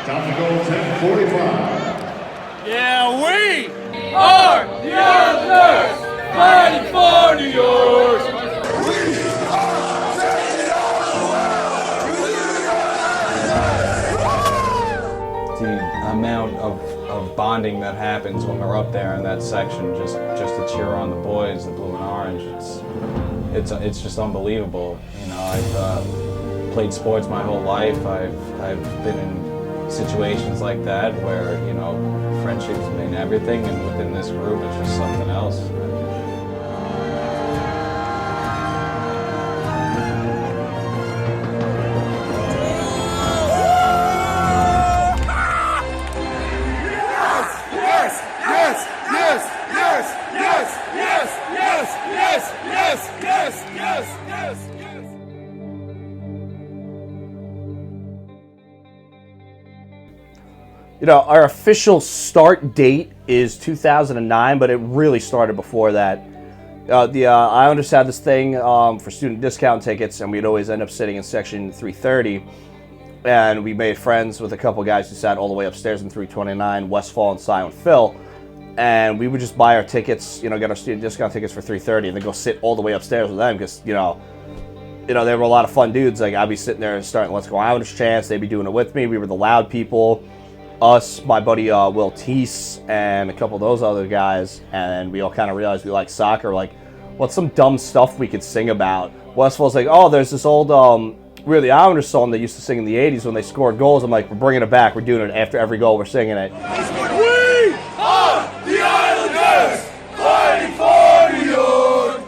Tactical 1045. Yeah, we are the Islanders, fighting for New York. The amount of bonding that happens when we're up there in that section, just to cheer on the boys, the blue and orange, it's just unbelievable. You know, I've played sports my whole life. I've been in situations like that where, you know, friendships mean everything, and within this group, it's just something else. You know, our official start date is 2009, but it really started before that. The Islanders had this thing for student discount tickets, and we'd always end up sitting in section 330. And we made friends with a couple guys who sat all the way upstairs in 329, Westfall and Silent Phil. And we would just buy our tickets, you know, get our student discount tickets for 330, and then go sit all the way upstairs with them because, you know, they were a lot of fun dudes. Like, I'd be sitting there and starting Let's Go Islanders chants. They'd be doing it with me. We were the loud people. Us, my buddy Will Teese, and a couple of those other guys, and we all kind of realized we liked soccer. Like, what's some dumb stuff we could sing about? Westfall's like, oh, there's this old We're the Islanders song they used to sing in the 80s when they scored goals. I'm like, we're bringing it back. We're doing it after every goal. We're singing it. We are the Islanders, fighting for New York.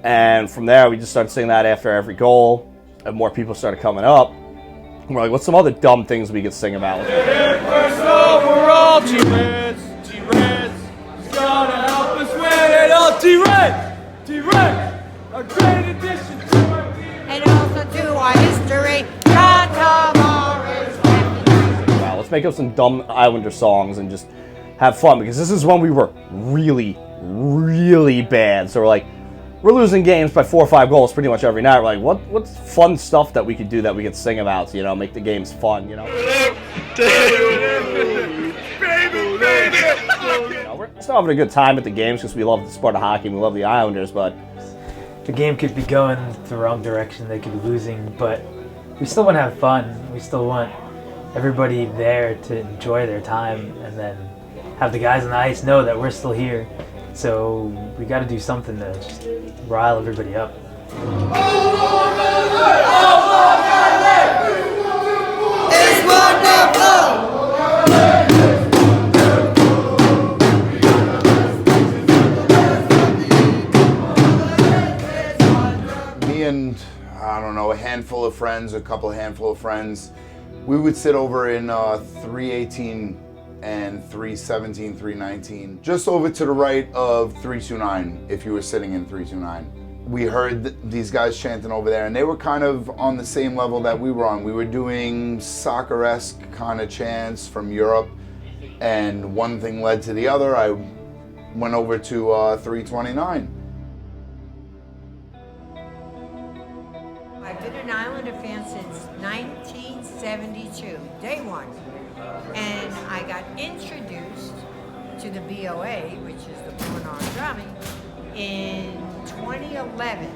And from there, we just started singing that after every goal, and more people started coming up. And we're like, what's some other dumb things we could sing about? First overall, T-Reds, T-Reds, gonna help us win it all. T-Reds, T-Reds, a great addition to our team. And also to our history, God tomorrow's Wow, let's make up some dumb Islander songs and just have fun, because this is when we were really, really bad. So we're like, we're losing games by 4 or 5 goals pretty much every night. We're like, what's fun stuff that we could do that we could sing about, you know, make the games fun, you know? We're still having a good time at the games because we love the sport of hockey and we love the Islanders, but the game could be going the wrong direction, they could be losing, but we still want to have fun. We still want everybody there to enjoy their time, and then have the guys on the ice know that we're still here. So we got to do something to just rile everybody up. It's wonderful! Me and, I don't know, a handful of friends, a handful of friends, we would sit over in 318 and 317, 319, just over to the right of 329, if you were sitting in 329. We heard these guys chanting over there, and they were kind of on the same level that we were on. We were doing soccer-esque kind of chants from Europe, and one thing led to the other. I went over to 329. I've been an Islander fan since 1972, day one. And I got introduced to the BOA, which is the Blue and Orange Army, in 2011.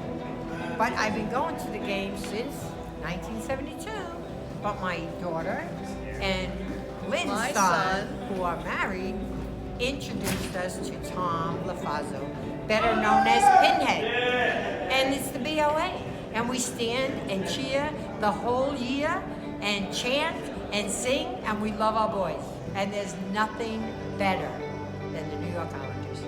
But I've been going to the game since 1972. But my daughter and Lynn's son, who are married, introduced us to Tom LaFazzo, better known as Pinhead. And it's the BOA. And we stand and cheer the whole year and chant and sing, and we love our boys. And there's nothing better than the New York Islanders.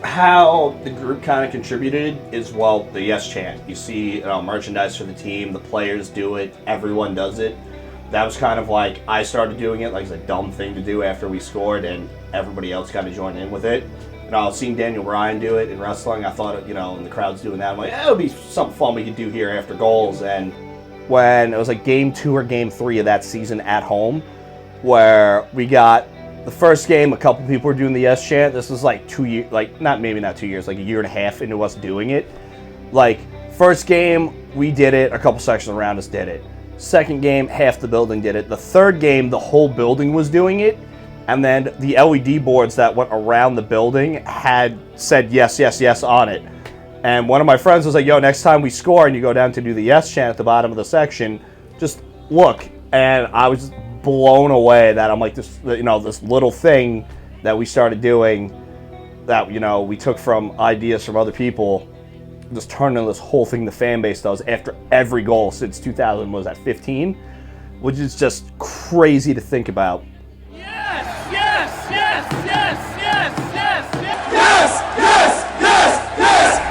how the group kind of contributed is, well, the yes chant. You see merchandise for the team, the players do it, everyone does it. That was kind of like, I started doing it like it's a dumb thing to do after we scored, and everybody else kind of joined in with it. And I was seeing Daniel Bryan do it in wrestling. I thought, and the crowd's doing that. I'm like, it would be something fun we could do here after goals. And when it was like game 2 or game 3 of that season at home, where we got the first game, a couple people were doing the yes chant. This was like 2 years, like not 2 years, like a year and a half into us doing it. Like, first game, we did it, a couple sections around us did it. Second game, half the building did it. The third game, the whole building was doing it. And then the LED boards that went around the building had said yes, yes, yes on it. And one of my friends was like, yo, next time we score and you go down to do the yes chant at the bottom of the section, just look. And I was just blown away that I'm like, this, you know, this little thing that we started doing that, you know, we took from ideas from other people, just turned into this whole thing the fan base does after every goal since 2000 was at 15, which is just crazy to think about. Yes, yes, yes, yes, yes, yes, yes. Yes, yes, yes,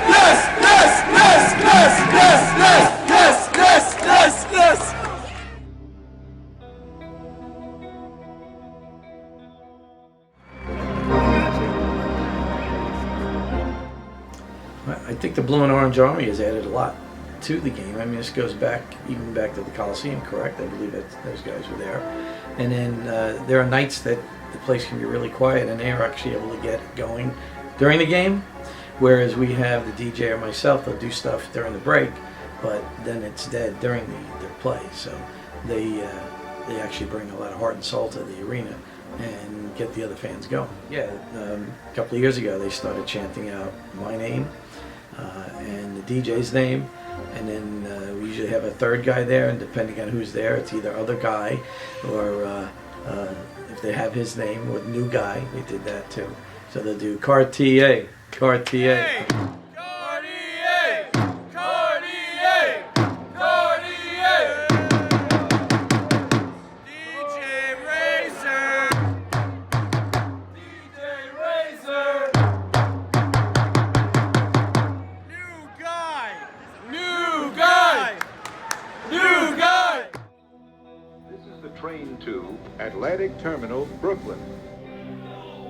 yes, yes, yes, yes, yes, yes, yes, yes, yes, yes. I think the Blue and Orange Army has added a lot to the game. I mean, this goes back, even back to the Coliseum, correct? I believe that those guys were there. And then there are nights that the place can be really quiet and they're actually able to get going during the game. Whereas we have the DJ or myself, they'll do stuff during the break, but then it's dead during their play. So they actually bring a lot of heart and soul to the arena and get the other fans going. Yeah, a couple of years ago they started chanting out my name and the DJ's name, and then we usually have a third guy there, and depending on who's there, it's either other guy or if they have his name or new guy, we did that too. So they'll do Cartier, Cartier. Hey! Cartier! Cartier! Cartier! DJ Razor! DJ Razor! New guy! New guy! New guy! This is the train to Atlantic Terminal, Brooklyn.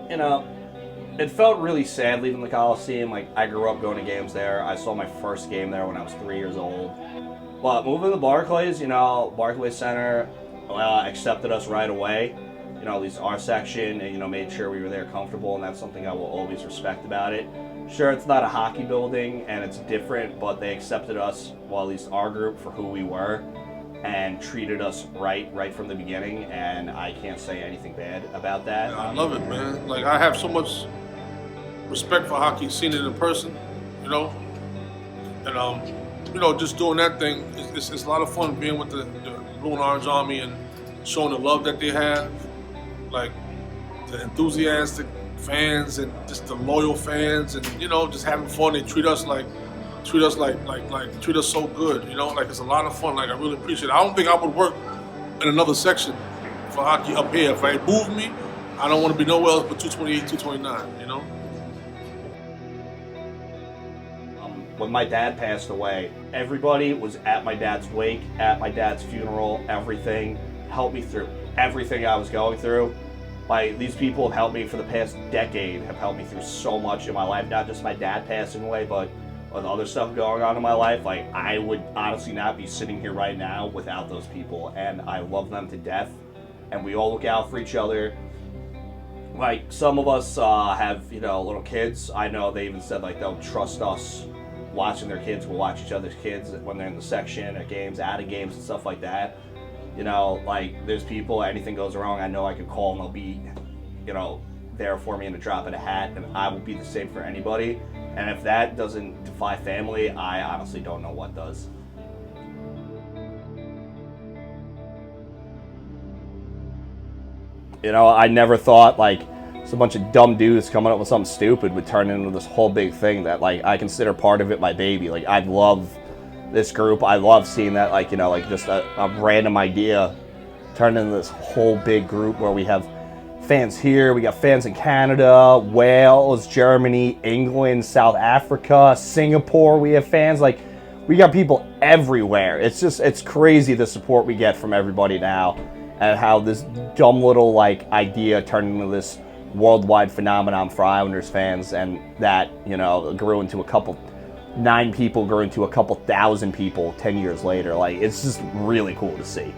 You know, it felt really sad leaving the Coliseum. Like, I grew up going to games there. I saw my first game there when I was 3 years old. But moving to Barclays, you know, Barclays Center accepted us right away. You know, at least our section, and, you know, made sure we were there comfortable, and that's something I will always respect about it. Sure, it's not a hockey building, and it's different, but they accepted us, well, at least our group, for who we were, and treated us right from the beginning, and I can't say anything bad about that. Yeah, I love it, man. Like, I have so much respect for hockey, seen it in person, you know, and you know, just doing that thing, it's a lot of fun being with the Blue and Orange Army and showing the love that they have, like the enthusiastic fans and just the loyal fans, and you know, just having fun. They treat us so good, you know, like it's a lot of fun. Like, I really appreciate it. I don't think I would work in another section for hockey up here. If it moved me, I don't want to be nowhere else but 228, 229, you know? When my dad passed away, everybody was at my dad's wake, at my dad's funeral, everything, helped me through everything I was going through. Like, these people have helped me for the past decade, have helped me through so much in my life, not just my dad passing away, but with other stuff going on in my life. Like, I would honestly not be sitting here right now without those people, and I love them to death, and we all look out for each other. Like, some of us have, you know, little kids. I know they even said, like, they'll trust us watching their kids. We'll watch each other's kids when they're in the section, at games, out of games, and stuff like that. You know, like, there's people, anything goes wrong, I know I can call and they'll be, you know, there for me in a drop of a hat, and I will be the same for anybody. And if that doesn't defy family, I honestly don't know what does. You know, I never thought, like, it's a bunch of dumb dudes coming up with something stupid would turn into this whole big thing that, like, I consider part of it my baby. Like, I love this group. I love seeing that, like, you know, like, just a random idea turn into this whole big group where we have fans here, we got fans in Canada, Wales, Germany, England, South Africa, Singapore. We have fans, like, we got people everywhere. It's just, it's crazy the support we get from everybody now, and how this dumb little, like, idea turned into this worldwide phenomenon for Islanders fans, and that, you know, grew into 9 people grew into a couple thousand people 10 years later. Like, it's just really cool to see.